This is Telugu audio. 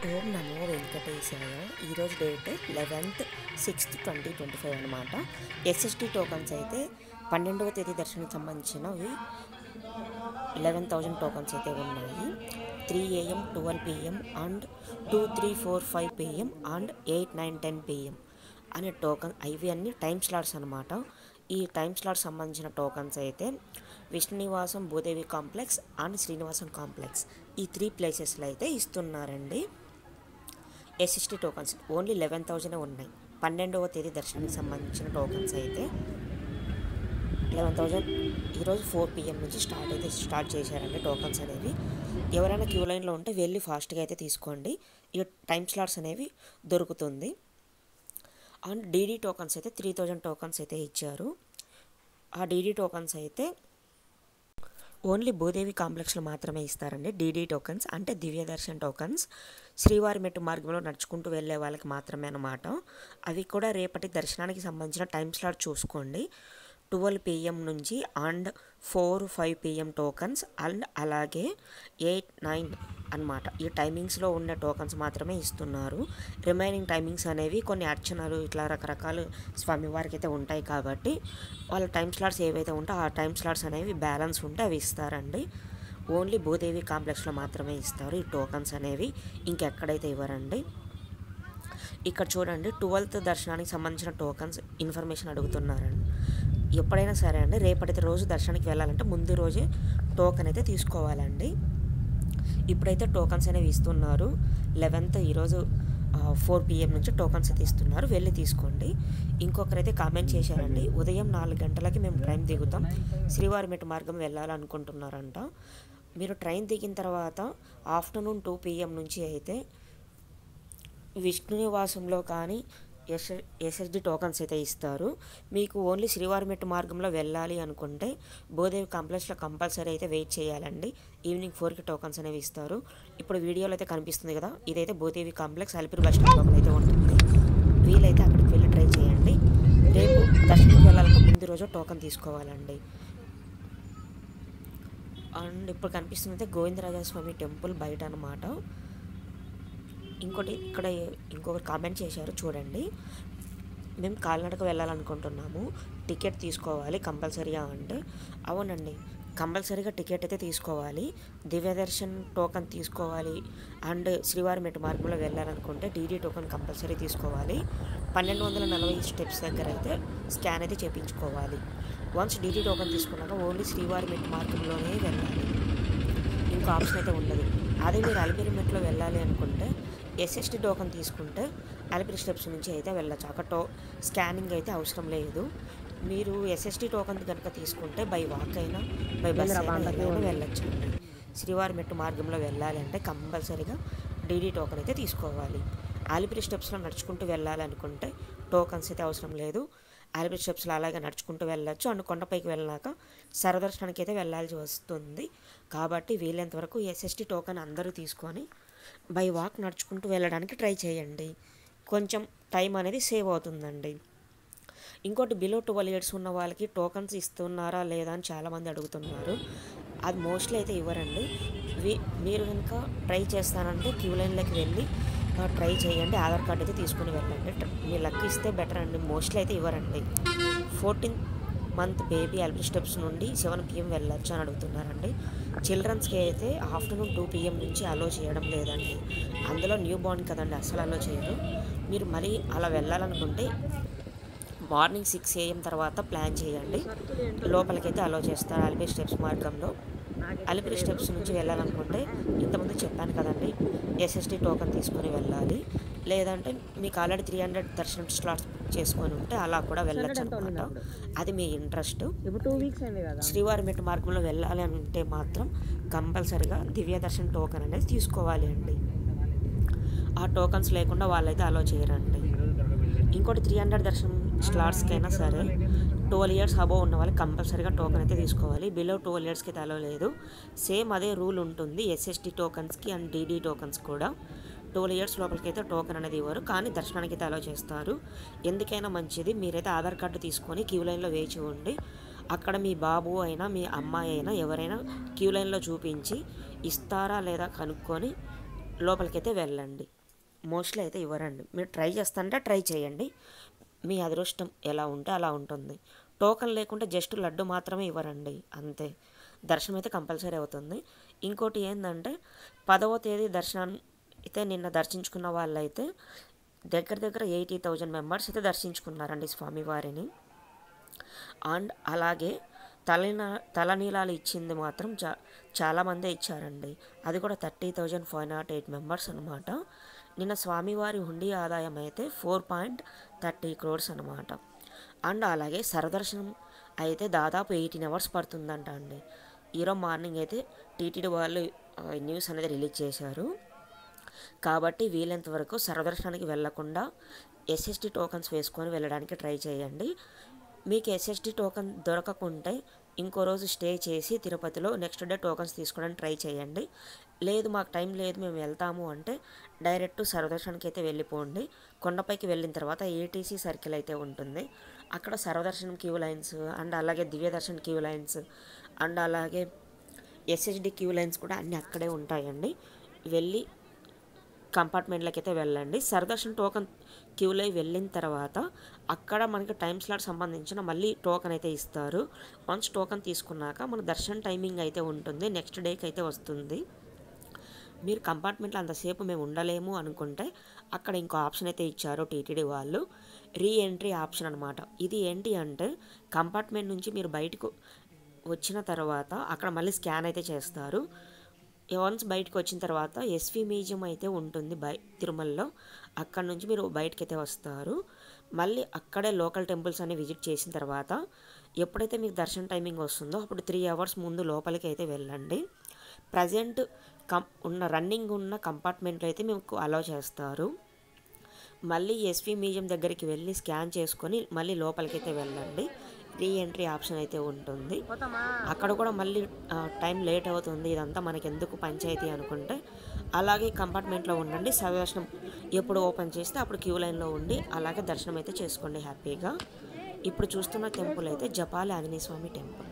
ఓం నమో వెంకటేశాయ. ఈరోజు డేట్ 11/6/2025 అనమాట. ఎస్ఎస్టీ టోకన్స్ అయితే 12వ తేదీ దర్శనానికి సంబంధించినవి 11,000 టోకన్స్ అయితే ఉన్నాయి. 3 AM 12 PM and 2, 3, 4, 5 PM and 8, 9, 10 PM అనే టోకన్ ఇవి అన్ని టైమ్ స్లాట్స్ అనమాట. ఈ టైమ్ స్లాట్ సంబంధించిన టోకన్స్ అయితే Vishnunivasam, Bhudevi complex and Srinivasam complex ఈ 3 ప్లేసెస్లో అయితే ఇస్తున్నారండి. ఎస్ఎస్టీ టోకన్స్ ఓన్లీ 11,000 ఉన్నాయి. 12వ తేదీ దర్శనానికి సంబంధించిన టోకన్స్ అయితే 11,000 ఈరోజు 4 PM నుంచి స్టార్ట్ చేశారండి టోకన్స్ అనేవి. ఎవరైనా క్యూ లైన్లో ఉంటే వెళ్ళి ఫాస్ట్గా అయితే తీసుకోండి. ఈ టైమ్ స్లాట్స్ అనేవి దొరుకుతుంది. అండ్ డీడీ టోకన్స్ అయితే 3,000 టోకన్స్ అయితే ఇచ్చారు. ఆ డీడీ టోకన్స్ అయితే ఓన్లీ భూదేవి కాంప్లెక్స్లో మాత్రమే ఇస్తారండి. డీడీ టోకన్స్ అంటే దివ్య దర్శన్ టోకన్స్ శ్రీవారి మెట్టు మార్గంలో నడుచుకుంటూ వెళ్ళే వాళ్ళకి మాత్రమే అన్నమాట. అవి కూడా రేపటి దర్శనానికి సంబంధించిన టైం స్లాట్ చూసుకోండి. 12 PM నుంచి అండ్ 4, 5 PM టోకన్స్ అండ్ అలాగే 8, 9 అన్నమాట. ఈ టైమింగ్స్లో ఉన్న టోకన్స్ మాత్రమే ఇస్తున్నారు. రిమైనింగ్ టైమింగ్స్ అనేవి కొన్ని అర్చనలు ఇట్లా రకరకాల స్వామివారికి అయితే ఉంటాయి కాబట్టి వాళ్ళ టైం స్లాట్స్ ఏవైతే ఉంటాయో ఆ టైం స్లాట్స్ అనేవి బ్యాలెన్స్ ఉంటే అవి ఇస్తారండి. ఓన్లీ భూదేవి కాంప్లెక్స్లో మాత్రమే ఇస్తారు ఈ టోకన్స్ అనేవి, ఇంకెక్కడైతే ఇవ్వరండి. ఇక్కడ చూడండి 12th దర్శనానికి సంబంధించిన టోకన్స్ ఇన్ఫర్మేషన్ అడుగుతున్నారండి. ఎప్పుడైనా సరే అండి రేపటి రోజు దర్శనానికి వెళ్ళాలంటే ముందు రోజే టోకెన్ అయితే తీసుకోవాలండి. ఇప్పుడైతే టోకన్స్ అనేవి ఇస్తున్నారు. 11th ఈరోజు 4 PM నుంచి టోకన్స్ అయితే ఇస్తున్నారు, వెళ్ళి తీసుకోండి. ఇంకొకరైతే కామెంట్ చేశారండి, ఉదయం 4 గంటలకి మేము ట్రైన్ దిగుతాం, శ్రీవారి మెట్టు మార్గం వెళ్ళాలనుకుంటున్నారంట. మీరు ట్రైన్ దిగిన తర్వాత ఆఫ్టర్నూన్ 2 PM నుంచి అయితే విష్ణునివాసంలో కానీ ఎస్ఎస్డి టోకన్స్ అయితే ఇస్తారు. మీకు ఓన్లీ శ్రీవారి మెట్టు మార్గంలో వెళ్ళాలి అనుకుంటే భూదేవి కాంప్లెక్స్లో కంపల్సరీ అయితే వెయిట్ చేయాలండి. ఈవినింగ్ 4కి టోకన్స్ అనేవి ఇస్తారు. ఇప్పుడు వీడియోలో అయితే కనిపిస్తుంది కదా, ఇదైతే Bhudevi complex Alipiri bus stand లోపల అయితే ఉంటుంది. వీలైతే అక్కడికి వెళ్ళి ట్రై చేయండి. రేపు దర్శనానికి వెళ్ళాలంటే ముందు రోజు టోకన్ తీసుకోవాలండి. అండ్ ఇప్పుడు కనిపిస్తుంది గోవిందరాజస్వామి టెంపుల్ బయట అన్నమాట. ఇంకొకరు కామెంట్ చేశారు చూడండి, మేము కాలినడక వెళ్ళాలనుకుంటున్నాము, టికెట్ తీసుకోవాలి కంపల్సరీగా అంటే అవునండి, కంపల్సరీగా టికెట్ అయితే తీసుకోవాలి. దివ్య దర్శన్ టోకన్ తీసుకోవాలి. అండ్ శ్రీవారి మెట్టు మార్గంలో వెళ్ళాలనుకుంటే డీడీ టోకన్ కంపల్సరీ తీసుకోవాలి. 1240 స్టెప్స్ దగ్గర అయితే స్కాన్ అయితే చేయించుకోవాలి. వన్స్ డీడీ టోకన్ తీసుకున్నాక ఓన్లీ శ్రీవారి మెట్టు మార్గంలోనే వెళ్ళాలి, ఇంకో ఆప్షన్ అయితే ఉండదు. అదే మీరు అలిపిరి మెట్లో వెళ్ళాలి అనుకుంటే ఎస్ఎస్టీ టోకన్ తీసుకుంటే అలిపిరి స్టెప్స్ నుంచి అయితే వెళ్ళచ్చు. అక్కడ స్కానింగ్ అయితే అవసరం లేదు. మీరు ఎస్ఎస్టీ టోకన్ కనుక తీసుకుంటే బై వాక్ అయినా బై బస్ అయినా వెళ్ళచ్చు అండి. శ్రీవారి మెట్టు మార్గంలో వెళ్ళాలి అంటే కంపల్సరీగా డీడీ టోకన్ అయితే తీసుకోవాలి. అలిపిరి స్టెప్స్లో నడుచుకుంటూ వెళ్ళాలి అనుకుంటే టోకన్స్ అయితే అవసరం లేదు. అలిపిరి స్టెప్స్లో అలాగే నడుచుకుంటూ వెళ్ళచ్చు. అండ్ కొండపైకి వెళ్ళాక సర్వదర్శనానికి అయితే వెళ్ళాల్సి వస్తుంది. కాబట్టి వీలైనంత వరకు ఎస్ఎస్టీ టోకన్ అందరూ తీసుకొని బై వాక్ నడుచుకుంటూ వెళ్ళడానికి ట్రై చేయండి. కొంచెం టైం అనేది సేవ్ అవుతుందండి. ఇంకోటి బిలో 12 years ఉన్న వాళ్ళకి టోకన్స్ ఇస్తున్నారా లేదా అని చాలామంది అడుగుతున్నారు. అది మోస్ట్లీ అయితే ఇవ్వరండి. మీరు కనుక ట్రై చేస్తానంటే క్యూ లైన్లోకి వెళ్ళి ట్రై చేయండి. ఆధార్ కార్డు అయితే తీసుకుని వెళ్ళండి. మీ లక్ ఇస్తే బెటర్ అండి. మోస్ట్లీ అయితే ఇవ్వరండి. 14th month baby Alipiri steps నుండి 7 PM వెళ్ళొచ్చు అని అడుగుతున్నారండి. చిల్డ్రన్స్కి అయితే ఆఫ్టర్నూన్ 2 PM నుంచి అలో చేయడం లేదండి. అందులో న్యూ బార్న్ కదండి, అసలు అలో చేయరు. మీరు మరీ అలా వెళ్ళాలనుకుంటే మార్నింగ్ 6 AM తర్వాత ప్లాన్ చేయండి, లోపలికైతే అలో చేస్తారు. అలిపిరి స్టెప్స్ మార్గంలో అలిపిరి స్టెప్స్ నుంచి వెళ్ళాలనుకుంటే ఇంతకుముందు చెప్పాను కదండి, ఎస్ఎస్టీ టోకన్ తీసుకొని వెళ్ళాలి. లేదంటే మీకు ఆల్రెడీ 300 దర్శనం స్లాట్స్ చేసుకొని ఉంటే అలా కూడా వెళ్ళచ్చు అనమాట. అది మీ ఇంట్రెస్ట్. శ్రీవారి మెట్టు మార్గంలో వెళ్ళాలి అని అంటే మాత్రం కంపల్సరీగా దివ్య దర్శన్ టోకన్ అనేది తీసుకోవాలి అండి. ఆ టోకన్స్ లేకుండా వాళ్ళైతే అలో చేయరండి. ఇంకోటి 300 దర్శనం స్లాట్స్కైనా సరే 12 years అబోవ్ ఉన్న వాళ్ళు కంపల్సరీగా టోకన్ అయితే తీసుకోవాలి. బిలో 12 yearsకి అయితే అలో లేదు. సేమ్ అదే రూల్ ఉంటుంది ఎస్ఎస్టీ టోకన్స్కి అండ్ డీడీ టోకన్స్ కూడా. 12 years లోపలికి అయితే టోకెన్ అనేది ఇవ్వరు, కానీ దర్శనానికి అయితే అలో చేస్తారు. ఎందుకైనా మంచిది మీరైతే ఆధార్ కార్డు తీసుకొని క్యూ లైన్లో వేచి ఉండి అక్కడ మీ బాబు అయినా మీ అమ్మాయి అయినా ఎవరైనా క్యూ లైన్లో చూపించి ఇస్తారా లేదా కనుక్కొని లోపలికైతే వెళ్ళండి. మోస్ట్లీ అయితే ఇవ్వరండి. మీరు ట్రై చేస్తానంటే ట్రై చేయండి, మీ అదృష్టం ఎలా ఉంటే అలా ఉంటుంది. టోకన్ లేకుంటే జస్ట్ లడ్డు మాత్రమే ఇవ్వరండి, అంతే. దర్శనం అయితే కంపల్సరీ అవుతుంది. ఇంకోటి ఏంటంటే 10వ తేదీ దర్శనం అయితే నిన్న దర్శించుకున్న వాళ్ళైతే దగ్గర దగ్గర 80,000 మెంబర్స్ అయితే దర్శించుకున్నారండి స్వామివారిని. అండ్ అలాగే తలనీలాలు ఇచ్చింది మాత్రం చాలామందే ఇచ్చారండి. అది కూడా 30,508 మెంబర్స్ అనమాట. నిన్న స్వామివారి హుండీ ఆదాయం అయితే 4.30 crores అనమాట. అండ్ అలాగే సర్వదర్శనం అయితే దాదాపు 18 hours పడుతుందంట అండి. ఈరోజు మార్నింగ్ అయితే టీటీడీ వాళ్ళు న్యూస్ అనేది రిలీజ్ చేశారు. కాబట్టి వీలైనంత వరకు సర్వదర్శనానికి వెళ్లకుండా ఎస్ఎస్టీ టోకన్స్ వేసుకొని వెళ్ళడానికి ట్రై చేయండి. మీకు ఎస్ఎస్టీ టోకన్ దొరకకుంటే ఇంకో రోజు స్టే చేసి తిరుపతిలో నెక్స్ట్ డే టోకన్స్ తీసుకోవడానికి ట్రై చేయండి. లేదు మాకు టైం లేదు మేము వెళ్తాము అంటే డైరెక్ట్ సర్వదర్శనానికి అయితే వెళ్ళిపోండి. కొండపైకి వెళ్ళిన తర్వాత ఏటీసీ సర్కిల్ అయితే ఉంటుంది, అక్కడ సర్వదర్శనం క్యూ లైన్స్ అండ్ అలాగే దివ్య దర్శన్ క్యూ లైన్స్ అండ్ అలాగే ఎస్ఎస్డి క్యూ లైన్స్ కూడా అన్నీ అక్కడే ఉంటాయండి. వెళ్ళి కంపార్ట్మెంట్లోకి అయితే వెళ్ళండి. సర్వదర్శన్ టోకన్ క్యూలో వెళ్ళిన తర్వాత అక్కడ మనకి టైం స్లాట్ సంబంధించిన మళ్ళీ టోకన్ అయితే ఇస్తారు. వన్స్ టోకన్ తీసుకున్నాక మన దర్శనం టైమింగ్ అయితే ఉంటుంది, నెక్స్ట్ డేకి అయితే వస్తుంది. మీరు కంపార్ట్మెంట్లో అంతసేపు మేము ఉండలేము అనుకుంటే అక్కడ ఇంకో ఆప్షన్ అయితే ఇచ్చారు టీటీడీ వాళ్ళు, రీ ఎంట్రీ ఆప్షన్ అనమాట. ఇది ఏంటి అంటే కంపార్ట్మెంట్ నుంచి మీరు బయటకు వచ్చిన తర్వాత అక్కడ మళ్ళీ స్కాన్ అయితే చేస్తారు. వన్స్ బయటకు వచ్చిన తర్వాత ఎస్వి మ్యూజియం అయితే ఉంటుంది తిరుమలలో, అక్కడ నుంచి మీరు బయటకు అయితే వస్తారు. మళ్ళీ అక్కడే లోకల్ టెంపుల్స్ అన్ని విజిట్ చేసిన తర్వాత ఎప్పుడైతే మీకు దర్శన టైమింగ్ వస్తుందో అప్పుడు 3 hours ముందు లోపలికి అయితే వెళ్ళండి. ప్రజెంట్ రన్నింగ్ ఉన్న కంపార్ట్మెంట్లో అయితే మీకు అలౌ చేస్తారు. మళ్ళీ ఎస్వి మ్యూజియం దగ్గరికి వెళ్ళి స్కాన్ చేసుకొని మళ్ళీ లోపలికైతే వెళ్ళండి. రీ ఎంట్రీ ఆప్షన్ అయితే ఉంటుంది. అక్కడ కూడా మళ్ళీ టైం లేట్ అవుతుంది, ఇదంతా మనకి ఎందుకు పంచాయతీ అనుకుంటే అలాగే కంపార్ట్మెంట్లో ఉండండి. సర్వదర్శనం ఎప్పుడు ఓపెన్ చేస్తే అప్పుడు క్యూ లైన్లో ఉండి అలాగే దర్శనం అయితే చేసుకోండి హ్యాపీగా. ఇప్పుడు చూస్తున్న టెంపుల్ అయితే జపాలి ఆంజనేయ స్వామి టెంపుల్.